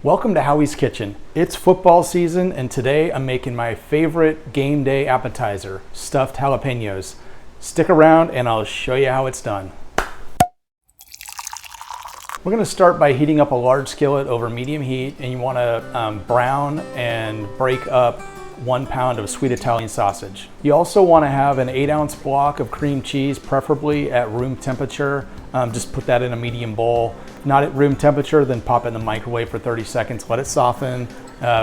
Welcome to Howie's Kitchen. It's football season and today I'm making my favorite game day appetizer, stuffed jalapenos. Stick around and I'll show you how it's done. We're going to start by heating up a large skillet over medium heat, and you want to brown and break up 1 pound of sweet Italian sausage. You also want to have an 8-ounce block of cream cheese, preferably at room temperature. Just put that in a medium bowl. Not at room temperature, then pop it in the microwave for 30 seconds, let it soften.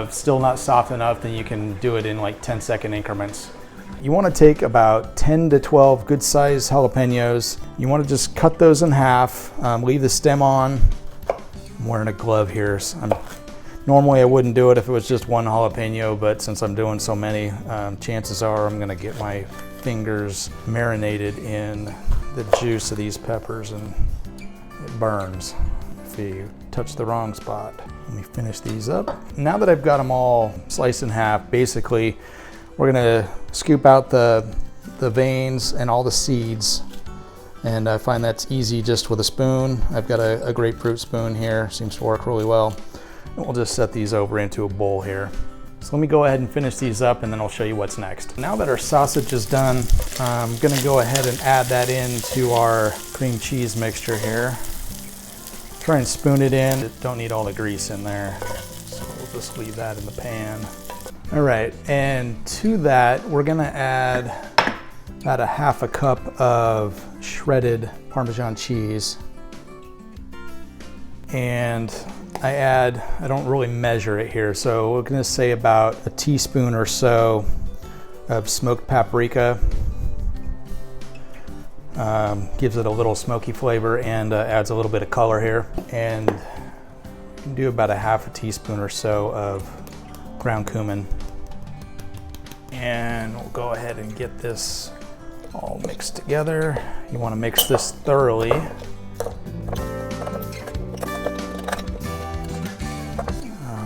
Still not soft enough, then you can do it in like 10-second increments. You want to take about 10 to 12 good sized jalapenos. You want to just cut those in half, leave the stem on. I'm wearing a glove here. So normally I wouldn't do it if it was just one jalapeno, but since I'm doing so many, chances are I'm going to get my fingers marinated in the juice of these peppers and it burns if you touch the wrong spot. Let me finish these up. Now that I've got them all sliced in half, basically we're gonna scoop out the veins and all the seeds, and I find that's easy just with a spoon. I've got a grapefruit spoon here, seems to work really well. And we'll just set these over into a bowl here. So let me go ahead and finish these up and then I'll show you what's next. Now that our sausage is done, I'm gonna go ahead and add that into our cream cheese mixture here. Try and spoon it in. Don't need all the grease in there, so we'll just leave that in the pan. All right, and to that, we're gonna add about 1/2 cup of shredded Parmesan cheese. And I don't really measure it here, so we're gonna say about a teaspoon or so of smoked paprika. Gives it a little smoky flavor and adds a little bit of color here. And you can do about 1/2 teaspoon or so of ground cumin. And we'll go ahead and get this all mixed together. You want to mix this thoroughly.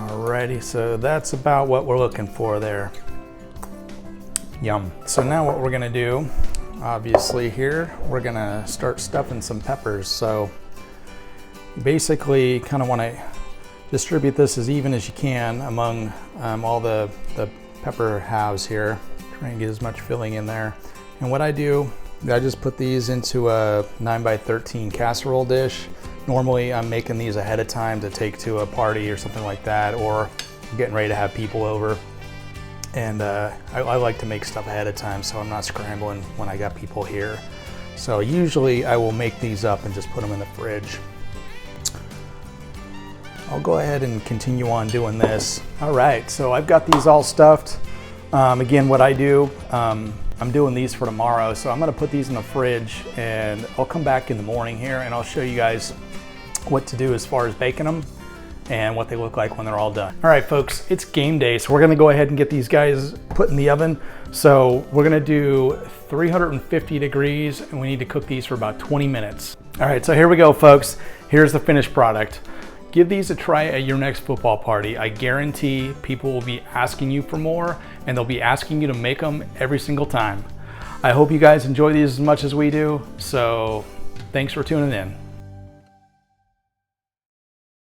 Alrighty, so that's about what we're looking for there. Yum. So now what we're gonna do, obviously here, we're gonna start stuffing some peppers. So basically kind of want to distribute this as even as you can among all the pepper halves here. Try and get as much filling in there. And what I do, I just put these into a 9x13 casserole dish. Normally I'm making these ahead of time to take to a party or something like that, or I'm getting ready to have people over. And I like to make stuff ahead of time so I'm not scrambling when I got people here. So usually I will make these up and just put them in the fridge. I'll go ahead and continue on doing this. All right, so I've got these all stuffed. Again, what I do, I'm doing these for tomorrow, so I'm gonna put these in the fridge and I'll come back in the morning here and I'll show you guys what to do as far as baking them and what they look like when they're all done. All right, folks, it's game day, so we're gonna go ahead and get these guys put in the oven. So we're gonna do 350 degrees and we need to cook these for about 20 minutes. All right, so here we go, folks. Here's the finished product. Give these a try at your next football party. I guarantee people will be asking you for more and they'll be asking you to make them every single time. I hope you guys enjoy these as much as we do, so thanks for tuning in.